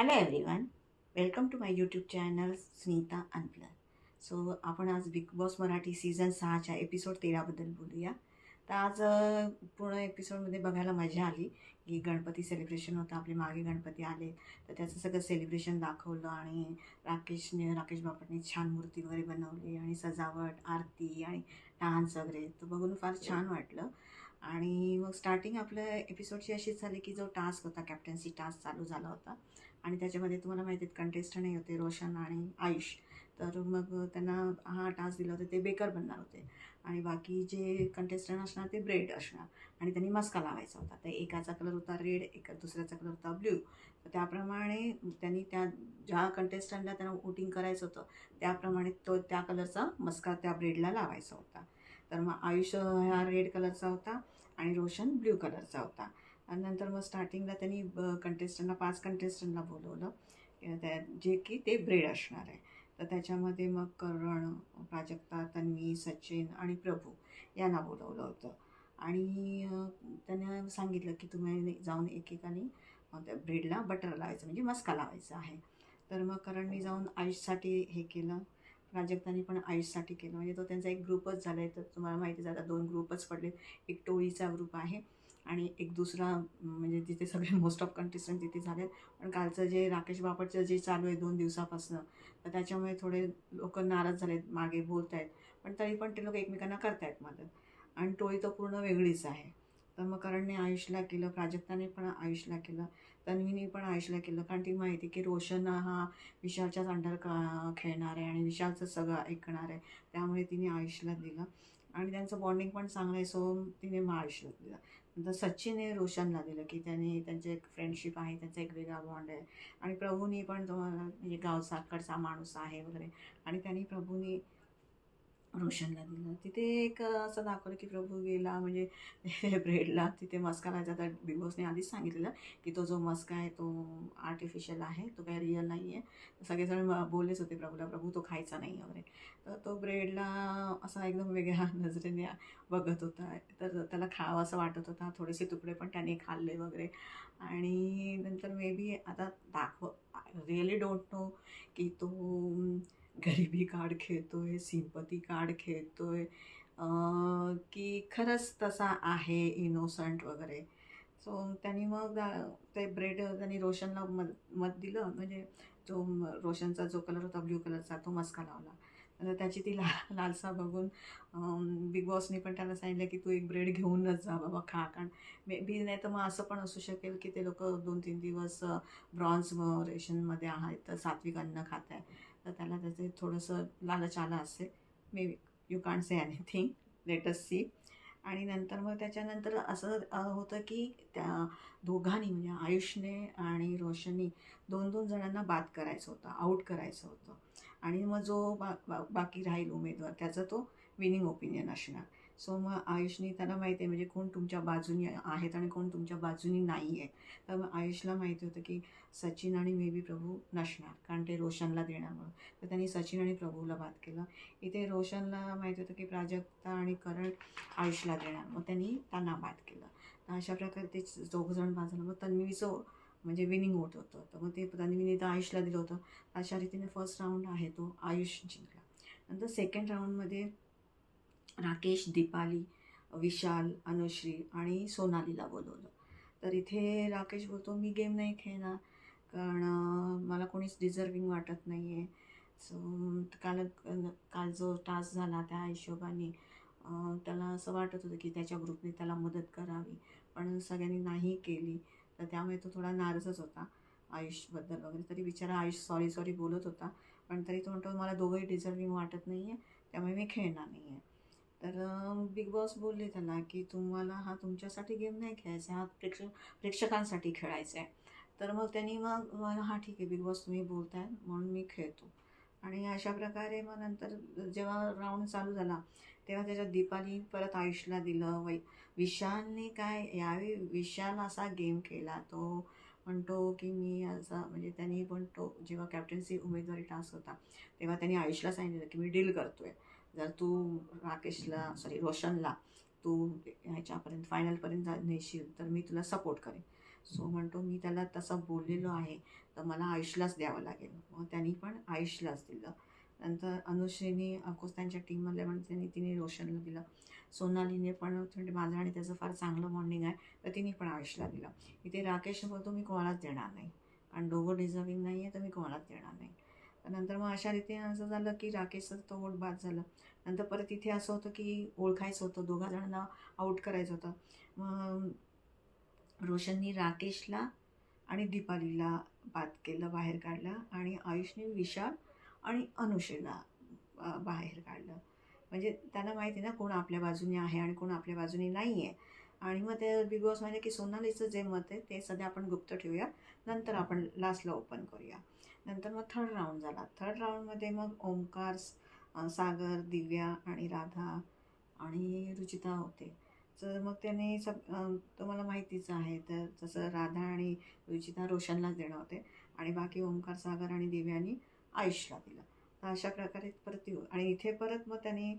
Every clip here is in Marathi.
Hello everyone, welcome to my YouTube channel Smita अनप्लर. सो आपण आज बिग बॉस मराठी सीझन 6च्या एपिसोड 13बद्दल बोलूया. तर आज पूर्ण एपिसोडमध्ये बघायला मजा आली की गणपती सेलिब्रेशन होतं. आपले मागे गणपती आले तर त्याचं सगळं सेलिब्रेशन दाखवलं आणि राकेश बापटने छान मूर्ती वगैरे बनवली आणि सजावट, आरती आणि डान्स वगैरे तर बघून फार छान वाटलं. आणि मग स्टार्टिंग आपल्या एपिसोडची अशीच झाली की जो टास्क होता, कॅप्टन्सी टास्क चालू झाला होता आणि त्याच्यामध्ये तुम्हाला माहिती आहेत कंटेस्टंटही होते रोशन आणि आयुष. तर मग त्यांना हा टास्क दिला होता, ते बेकर बनणार होते आणि बाकी जे कंटेस्टंट असणार ते ब्रेड असणार आणि त्यांनी मस्का लावायचा होता. तर एकाचा कलर होता रेड, दुसऱ्याचा कलर होता ब्ल्यू. तर त्याप्रमाणे त्यांनी ज्या कंटेस्टंटला त्यांना वोटिंग करायचं होतं त्याप्रमाणे त्या कलरचा मस्का त्या ब्रेडला लावायचा होता. तर मग आयुष हा रेड कलरचा होता आणि रोशन ब्ल्यू कलरचा होता. आणि नंतर मग स्टार्टिंगला त्यांनी कंटेस्टंटला 5 कंटेस्टंटला बोलवलं जे की ते ब्रेड असणार आहे. तर त्याच्यामध्ये मग करण, प्राजक्ता, तन्वी, सचिन आणि प्रभू यांना बोलवलं होतं आणि त्यांना सांगितलं की तुम्ही जाऊन एकेकाने त्या ब्रेडला बटर लावायचं म्हणजे मस्का लावायचा आहे. तर मग करणनी जाऊन आयुषसाठी हे केलं, प्राजक्तानी पण आयुषसाठी केलं. म्हणजे तो त्यांचा एक ग्रुपच झाला आहे. तर तुम्हाला माहिती आहे आता 2 ग्रुपच पडले. एक टोळीचा ग्रुप आहे आणि एक दुसरा म्हणजे तिथे सगळे मोस्ट ऑफ कंटेस्टंट तिथे झाले. पण कालचं जे राकेश बापटचं जे चालू आहे 2 दिवसापासून, तर त्याच्यामुळे थोडे लोक नाराज झालेत, मागे बोलत आहेत. पण तरी पण ते लोक एकमेकांना करतायत मदत आणि टोळी तर पूर्ण वेगळीच आहे. तर मग करणने आयुषला केलं, प्राजक्ताने पण आयुषला केलं, तन्वीने पण आयुषला केलं. कारण ती माहिती की रोशन हा विशालच्याच अंडर खेळणार आहे आणि विशालचं सगळं ऐकणार आहे. त्यामुळे तिने आयुषला दिलं आणि त्यांचं बॉन्डिंग पण चांगलं आहे. सो तिने मग आयुषला दिलं. नंतर सचिनने रोशनला दिलं की त्यांनी त्यांचं एक फ्रेंडशिप आहे, त्यांचा एक वेगळा बॉन्ड आहे. आणि प्रभूनी पण तो म्हणजे गावसाकडचा माणूस आहे वगैरे आणि त्यांनी प्रभूनी रोशनला दिलं. तिथे एक असं दाखवलं की प्रभू गेला म्हणजे ब्रेडला तिथे मस्का लावायचा. तर बिग बॉसने आधीच सांगितलेलं की तो जो मस्का आहे तो आर्टिफिशियल आहे, तो काही रिअल नाही आहे. सगळेजण बोललेच होते प्रभूला, प्रभू तो खायचा नाही वगैरे. तर तो ब्रेडला असा एकदम वेगळ्या नजरेने बघत होता. तर त्याला खावं असं वाटत होता. थोडेसे तुकडे पण त्याने खाल्ले वगैरे आणि नंतर मे बी आता रिअली डोंट नो की तो गरिबी कार्ड खेळतोय, सिंपती कार्ड खेळतोय की खरंच तसा आहे इनोसंट वगैरे. सो त्यांनी मग ते ब्रेड त्यांनी रोशनला मत दिलं. म्हणजे जो रोशनचा जो कलर होता ब्ल्यू कलरचा तो मस्का लावला. तर त्याची ती लालसा बघून बिग बॉसनी पण त्याला सांगितलं की तू एक ब्रेड घेऊनच जा बाबा, खा. कारण मे बी नाही तर मग असं पण असू शकेल की ते लोक 2-3 दिवस ब्रॉन्झ रेशनमध्ये आहेत, तर सात्विक अन्न खात आहे. तर त्याला त्याचे थोडंसं लालच आलं असेल. Maybe you can't say anything, let us see. आणि नंतर मग त्याच्यानंतर असं होतं की त्या दोघांनी म्हणजे आयुषने आणि रोशननी 2-2 जणांना बाद करायचं होतं, आऊट करायचं होतं आणि मग जो बाकी राहील उमेदवार त्याचा तो विनिंग ओपिनियन असणार. सो मग आयुषनी त्याला माहिती आहे म्हणजे कोण तुमच्या बाजूनी आहेत आणि कोण तुमच्या बाजूनी नाही आहे. तर मग आयुषला माहिती होतं की सचिन आणि मे बी प्रभू नसणार कारण ते रोशनला देण्यामुळं. तर त्यांनी सचिन आणि प्रभूला बाद केलं. इथे रोशनला माहिती होतं की प्राजक्ता आणि करण आयुषला देणार, मग त्यांनी त्यांना बाद केलं. तर अशा प्रकारे ते चौघजण बाद झालं. मग तन्वीचं म्हणजे विनिंग होत होतं. तर मग ते तन्वीने तर आयुषला दिलं होतं. अशा रीतीने फर्स्ट राऊंड आहे तो आयुष जिंकला. नंतर सेकंड राऊंडमध्ये राकेश, दीपाली, विशाल, अनुश्री आणि सोनालीला बोलवलं. तर इथे राकेश बोलतो मी गेम नाही खेळणार कारण मला कोणीच डिझर्विंग वाटत नाही आहे. सो काल जो टास्क झाला त्या हिशोबाने त्याला असं वाटत होतं की त्याच्या ग्रुपने त्याला मदत करावी, पण सगळ्यांनी नाही केली. तर त्यामुळे तो थोडा नाराजच होता आयुषबद्दल वगैरे. तरी बिचारा आयुष सॉरी सॉरी बोलत होता, पण तरी तो म्हणतो मला दोघंही डिझर्विंग वाटत नाही आहे, त्यामुळे मी खेळणार नाही आहे. तर बिग बॉस बोलले त्याला की तुम्हाला हा तुमच्यासाठी गेम नाही खेळायचा, हा प्रेक्षकांसाठी खेळायचा आहे. तर मग त्यांनी मग हां ठीक आहे बिग बॉस तुम्ही बोलताय म्हणून मी खेळतो. आणि अशा प्रकारे मग नंतर जेव्हा राऊंड चालू झाला तेव्हा त्याच्यात दीपाली परत आयुषला दिलं. विशालने काय यावेळी विशाल असा गेम केला, तो म्हणतो की मी असा म्हणजे त्यांनी पण तो जेव्हा कॅप्टन्सी उमेदवारी टास्क होता तेव्हा त्यांनी आयुषला सांगितलं की मी डील करतोय, जर तू रोशनला तू ह्याच्यापर्यंत फायनलपर्यंत नेशील तर मी तुला सपोर्ट करेन. सो म्हणतो मी त्याला तसं बोललेलो आहे तर मला आयुषलाच द्यावं लागेल. मग त्यांनी पण आयुषलाच दिलं. नंतर अनुश्रीने ऑफकोर्स त्यांच्या टीममधल्या पण तिने रोशनला दिलं. सोनालीने पण म्हणजे माझं आणि त्याचं फार चांगलं बॉन्डिंग आहे तर तिने पण आयुषला दिलं. इथे राकेश बोलतो मी कोणालाच देणार नाही, कारण दोघं डिझर्विंग नाही आहे तर मी कोणालाच देणार नाही. नंतर मग अशा रीतीने असं झालं की राकेशचं तो वोट बाद झालं. नंतर परत इथे असं होतं की ओळखायचं होतं, दोघा जणांना आऊट करायचं होतं. मग रोशननी राकेशला आणि दीपालीला बाद केलं, बाहेर काढलं, आणि आयुषने विशाल आणि अनुषेला बाहेर काढलं. म्हणजे त्यांना माहिती आहे ना कोण आपल्या बाजूने आहे आणि कोण आपल्या बाजूने नाही आहे. आणि मग ते बिग बॉस म्हणजे की सोनालीचं जे मत आहे ते सध्या आपण गुप्त ठेवूया, नंतर आपण लास्टला ओपन करूया. नंतर मग थर्ड राऊंड झाला. थर्ड राऊंडमध्ये मग ओमकार, सागर, दिव्या आणि राधा आणि रुचिता होते. तर मग त्याने तुम्हाला माहितीच आहे, तर जसं राधा आणि रुचिता रोशनलाच देणं होते आणि बाकी ओमकार, सागर आणि दिव्यानी आयुषला दिलं. तर अशा प्रकारे परत आणि इथे परत मग त्याने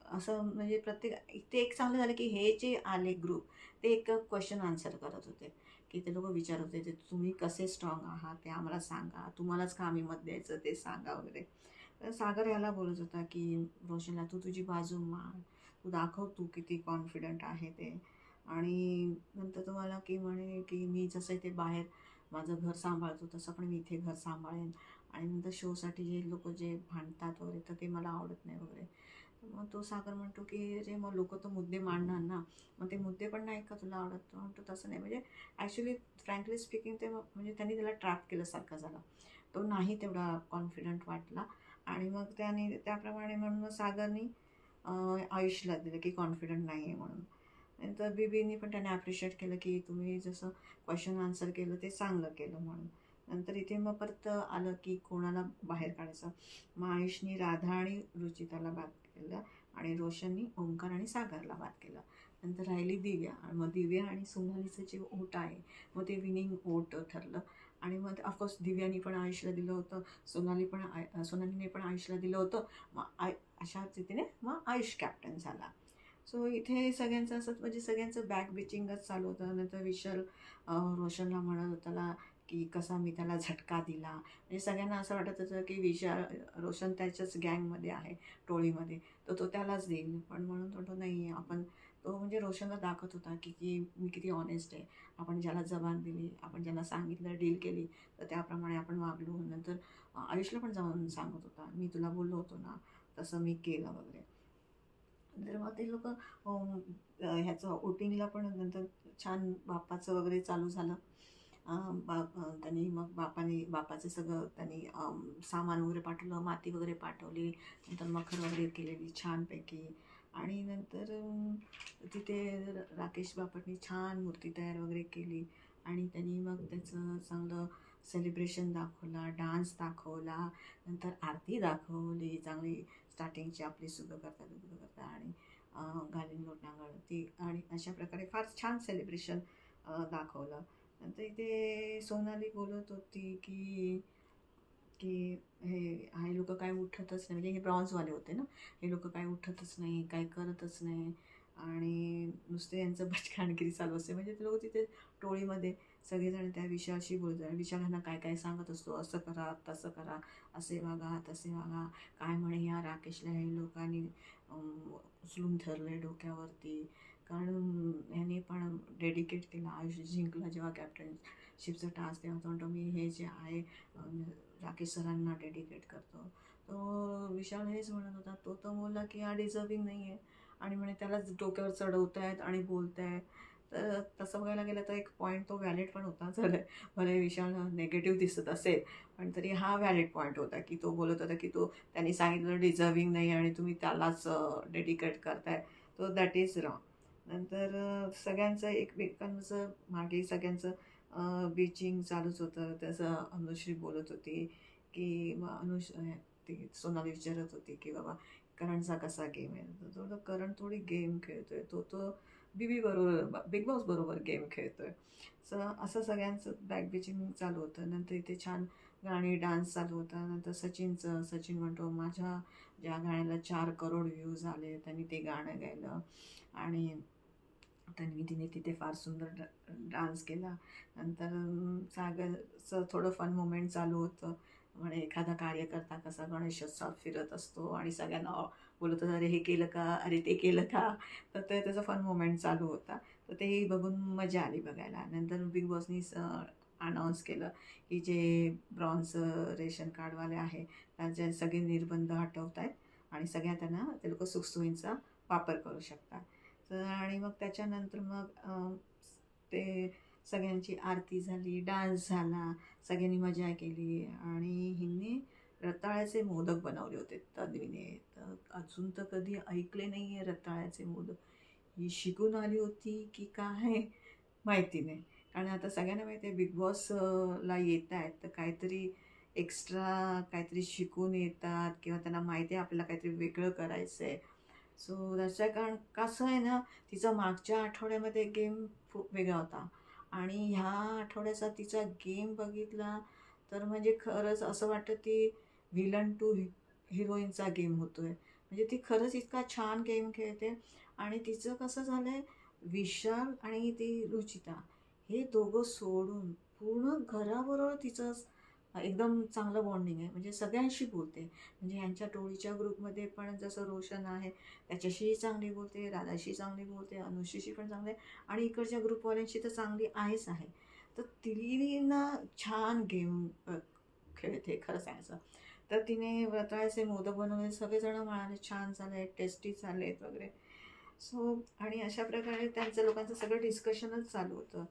असं म्हणजे प्रत्येक इथे एक चांगलं झालं की हे जे आले ग्रुप ते एक क्वेश्चन आन्सर करत होते, की ते लोक विचारत होते ते तुम्ही कसे स्ट्रॉंग आहात ते आम्हाला सांगा, तुम्हालाच का आम्ही मत द्यायचं ते सांगा वगैरे. तर सागर याला बोलत होता की रोशनला तू तुझी बाजू मांड, तू दाखव तू किती कॉन्फिडंट आहे ते. आणि नंतर तुम्हाला की म्हणे की मी जसं इथे बाहेर माझं घर सांभाळतो तसं पण मी इथे घर सांभाळेन, आणि नंतर शोसाठी जे लोक जे भांडतात वगैरे तर ते मला आवडत नाही वगैरे. मग तो सागर म्हणतो की अरे मग लोक तर मुद्दे मांडणार ना, मग ते मुद्दे पण नाही का तुला आवडत. तो म्हणतो तसं नाही, म्हणजे ॲक्च्युली फ्रँकली स्पीकिंग ते म्हणजे त्यांनी त्याला ट्रॅप केल्यासारखं झालं. तो नाही तेवढा कॉन्फिडंट वाटला आणि मग त्याप्रमाणे म्हणून मग सागरनी आयुषला दिलं की कॉन्फिडंट नाही आहे म्हणून. नंतर बीबीनी पण त्याने ॲप्रिशिएट केलं की तुम्ही जसं क्वेश्चन आन्सर केलं ते चांगलं केलं म्हणून. नंतर इथे मग परत आलं की कोणाला बाहेर काढायचं. मग आयुषनी राधा आणि रुचिताला बाद केलं आणि रोशननी ओंकार आणि सागरला बाद केलं. नंतर राहिली दिव्या, आणि मग दिव्या आणि सोनालीचं जे ओट आहे मग ते विनिंग ओट ठरलं. आणि मग ऑफकोर्स दिव्यानी पण आयुषला दिलं होतं, सोनालीने पण आयुषला दिलं होतं. मग अशा रीतीने मग आयुष कॅप्टन झाला. सो इथे सगळ्यांचं असं म्हणजे सगळ्यांचं बॅक बिचिंगच चालू होतं. नंतर विशाल रोशनला म्हणत होताला की कसा मी त्याला झटका दिला, म्हणजे सगळ्यांना असं वाटत होतं की विशाल रोशन त्याच्याच गँगमध्ये आहे, टोळीमध्ये, तर तो त्यालाच देईल. पण म्हणून तो नाही, आपण तो म्हणजे रोशनला दाखवत होता की मी किती ऑनेस्ट आहे, आपण ज्याला जबान दिली, आपण ज्याला सांगितलं, डील केली तर त्याप्रमाणे आपण वागलो. नंतर आयुषला पण जाऊन सांगत होता मी तुला बोललो होतो ना तसं मी केलं वगैरे. नंतर मग ते लोक ह्याचं वोटिंगला पण नंतर छान बाप्पाचं वगैरे चालू झालं. त्यांनी मग बापाचे सगळं त्यांनी सामान वगैरे पाठवलं, माती वगैरे पाठवली, नंतर मखर वगैरे केलेली छानपैकी. आणि नंतर तिथे राकेश बापांनी छान मूर्ती तयार वगैरे केली आणि त्यांनी मग त्याचं चांगलं सेलिब्रेशन दाखवला, डान्स दाखवला, नंतर आरती दाखवली चांगली, स्टार्टिंगची आपली सुगं करता आणि घालीन लोटांगण ती, आणि अशा प्रकारे फार छान सेलिब्रेशन दाखवलं. नंतर इथे सोनाली बोलत होती की की हे लोक काय उठतच नाही, म्हणजे हे ब्रॉन्झवाले होते ना, हे लोक काय उठतच नाही, काय करतच नाही आणि नुसते यांचं बचकानगिरी चालू असते. म्हणजे ते लोक तिथे टोळीमध्ये सगळेजण त्या विषयाशी बोलतात, विषयाला काय काय सांगत असतो, असं करा तसं करा, असे वागा तसे वागा, काय म्हणे ह्या राकेशला हे लोकांनी उचलून धरले डोक्यावरती, कारण ह्याने पण डेडिकेट केलं, आयुष्य जिंकला जेव्हा कॅप्टनशिपचं टास्क, तेव्हा तो म्हणतो मी हे जे आहे राकेश सरांना डेडिकेट करतो. तो विशाल हेच म्हणत होता, तो तर बोलला की हा डिझर्विंग नाही आहे आणि म्हणे त्यालाच डोक्यावर चढवत आहेत आणि बोलत आहेत. तर तसं बघायला गेलं तर एक पॉईंट तो व्हॅलिड पण होता. जर भले विशाल नेगेटिव्ह दिसत असेल पण तरी हा व्हॅलिड पॉईंट होता की तो बोलत होता की तो त्यांनी सांगितलं डिझर्विंग नाही आणि तुम्ही त्यालाच डेडिकेट करताय, तो दॅट इज रॉंग. नंतर सगळ्यांचं एकमेकांचं मागे सगळ्यांचं बीचिंग चालूच होतं. तसं अनुश्री बोलत होती की मग ती सोनाली विचारत होती की बाबा करणचा कसा गेम आहे, तर तो करण थोडी गेम खेळतोय, तो बीबी बरोबर बिग बॉस बरोबर गेम खेळतोय. असं सगळ्यांचं बॅक बिचिंग चालू होतं. नंतर इथे छान गाणी डान्स चालू होता. नंतर सचिन म्हणतो माझ्या ज्या गाण्याला 4 करोड व्ह्यूज आले त्यांनी ते गाणं गायलं आणि तिने तिथे फार सुंदर डान्स केला. नंतर सागरचं थोडं फन मोमेंट चालू होतं. म्हणे एखादा कार्यकर्ता कसा गणेशोत्सवात फिरत असतो आणि सगळ्यांना बोलत होता, अरे हे केलं का, अरे ते केलं का. तर ते त्याचा फन मोमेंट चालू होता. तर तेही बघून मजा आली बघायला. नंतर बिग बॉसनी अनाऊन्स केलं की जे ब्रॉन्झ रेशन कार्डवाले आहे त्यांचे सगळे निर्बंध हटवत आहेत आणि सगळ्या त्यांना ते लोक सुखसोयींचा वापर करू शकतात. तर आणि मग त्याच्यानंतर मग ते सगळ्यांची आरती झाली, डान्स झाला, सगळ्यांनी मजा केली आणि हिने रताळ्याचे मोदक बनवले होते तन्वीने. तर अजून तर कधी ऐकले नाही आहे रताळ्याचे मोदक. ही शिकून आली होती की काय माहिती नाही. कारण आता सगळ्यांना माहिती आहे बिग बॉस ला येत आहेत तर काहीतरी एक्स्ट्रा काहीतरी शिकून येतात किंवा त्यांना माहिती आहे आपल्याला काहीतरी वेगळं करायचं आहे. सो त्याच्या कारण कसं आहे ना, तिचा मागच्या आठवड्यामध्ये गेम खूप वेगळा होता आणि ह्या आठवड्याचा तिचा गेम बघितला तर म्हणजे खरंच असं वाटतं ती व्हिलन टू हिरोईनचा गेम होतो आहे. म्हणजे ती खरंच इतका छान गेम खेळते आणि तिचं कसं झालं आहे, विशाल आणि ती रुचिता हे दोघं सोडून पूर्ण घराबरोबर तिचं एकदम चांगलं बॉन्डिंग आहे. म्हणजे सगळ्यांशी बोलते. म्हणजे ह्यांच्या टोळीच्या ग्रुपमध्ये पण जसं रोशन आहे त्याच्याशीही चांगली बोलते, राधाशी चांगली बोलते, अनुशीशी पण चांगली आहे आणि इकडच्या ग्रुपवाल्यांशी तर चांगली आहेच आहे. तर तिने ना छान गेम खेळते खरं सांगायचं तर. तिने रताळ्याचे मोदक बनवले, सगळेजण म्हणाले छान झाले, टेस्टी झालेत वगैरे. सो आणि अशा प्रकारे त्यांचं लोकांचं सगळं डिस्कशनच चालू होतं.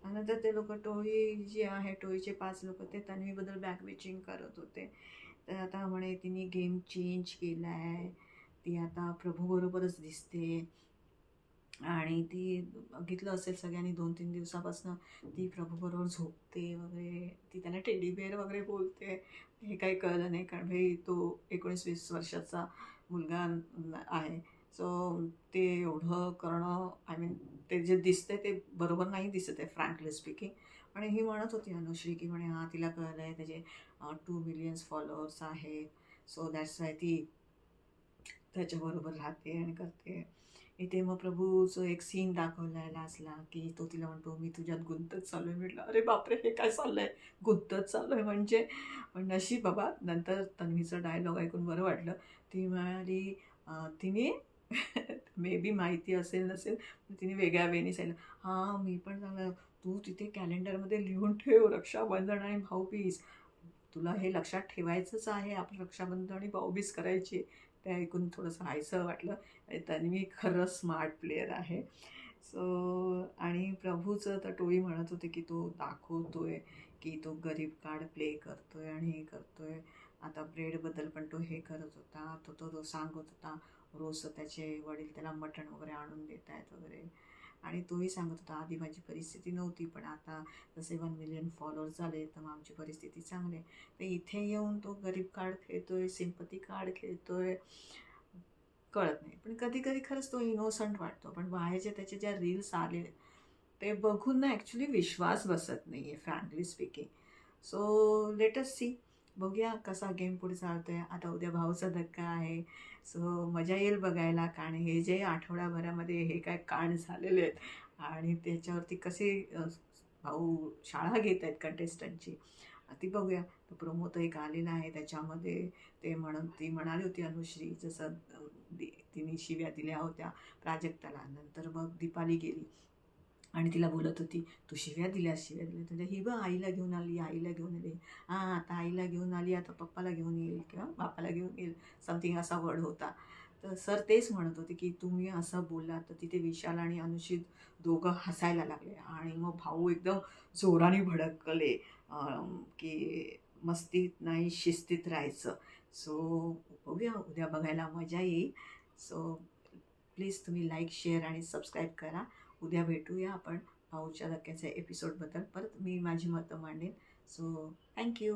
नंतर ते लोक टोळी जी आहे टोळीचे 5 लोक ते तन्वीबद्दल बॅकबेचिंग करत होते. तर आता म्हणे तिने गेम चेंज केला आहे, ती आता प्रभूबरोबरच दिसते आणि ती बघितलं असेल सगळ्यांनी 2-3 दिवसापासून ती प्रभूबरोबर झोपते वगैरे, ती त्याला टेडी बेअर वगैरे बोलते. हे काही कळलं नाही कारण भाई तो 19-20 वर्षाचा मुलगा आहे. सो ते एवढं करणं आय मीन ते जे दिसते ते बरोबर नाही दिसत आहे फ्रँकली स्पीकिंग. आणि ही म्हणत होती अनुश्री की म्हणे हां तिला कळलं आहे त्याचे 2 मिलियन्स फॉलोअर्स आहेत. सो दॅट्स वाय ती त्याच्याबरोबर राहते आणि करते. इथे मग प्रभूचं एक सीन दाखवला आहे लास्टला की तो तिला म्हणतो मी तुझ्यात गुंतत चाललो आहे. म्हटलं अरे बापरे हे काय चाललं आहे, गुंतत चाललो आहे म्हणजे. पण नशीब बाबा नंतर तन्वीचा डायलॉग ऐकून बरं वाटलं. ती म्हणाली तिने मे बी माहिती असेल नसेल तिने वेगळ्या वेनी सांगितलं हां मी पण चांगलं. तू तिथे कॅलेंडरमध्ये लिहून ठेव रक्षाबंधन आणि भाऊबीज, तुला हे लक्षात ठेवायचंच आहे, आपण रक्षाबंधन आणि भाऊबीज करायची. ते ऐकून थोडंसं हायसं वाटलं. तन्वी खरंच स्मार्ट प्लेयर आहे. सो आणि प्रभूचं तर टोळी म्हणत होते की तो दाखवतोय की तो गरीब कार्ड प्ले करतोय आणि हे करतोय. आता ब्रेडबद्दल पण तो हे करत होता, तो सांगत होता रोज त्याचे वडील त्याला मटण वगैरे आणून देत आहेत वगैरे. आणि तोही सांगत होता आधी माझी परिस्थिती नव्हती पण आता जसे 1 मिलियन फॉलोअर्स झाले तर मग आमची परिस्थिती चांगली आहे. तर इथे येऊन तो गरीब कार्ड खेळतोय, सिम्पती कार्ड खेळतोय, कळत नाही. पण कधी कधी खरंच तो इनोसंट वाटतो. पण बाहेरचे त्याचे ज्या रील्स आले ते बघून ना ॲक्च्युली विश्वास बसत नाही आहे frankly speaking. So let us see, बघूया कसा गेम पुढे चालतो आहे. आता उद्या भाऊचा धक्का आहे. सो मजा येईल बघायला कारण हे जे आठवड्याभरामध्ये हे काय कांड झालेले आहेत आणि त्याच्यावरती कसे भाऊ शाळा घेत आहेत कंटेस्टंटची ती बघूया. तो प्रोमो तर एक आलेला आहे त्याच्यामध्ये ती म्हणाली होती अनुश्री जसं तिने शिव्या दिल्या होत्या प्राजक्ताला. नंतर मग दीपाली गेली आणि तिला बोलत होती तू शिव्या दिल्या म्हणजे ही बघ आईला घेऊन आली, आईला घेऊन आली. हां आता आईला घेऊन आली, आता पप्पाला घेऊन येईल किंवा बापाला घेऊन येईल, समथिंग असा वर्ड होता. तर सर तेच म्हणत होते की तुम्ही असं बोललात. तर तिथे विशाल आणि अनुषित दोघं हसायला लागले आणि मग भाऊ एकदम जोराने भडकले की मस्तीत नाही शिस्तीत राहायचं. सो बघूया उद्या बघायला मजा येईल. सो प्लीज तुम्ही लाईक शेअर आणि सबस्क्राईब करा. उद्या भेटूया आपण भाऊच्या धक्क्याच्या एपिसोडबद्दल परत मी माझी मतं मांडेन. So thank you.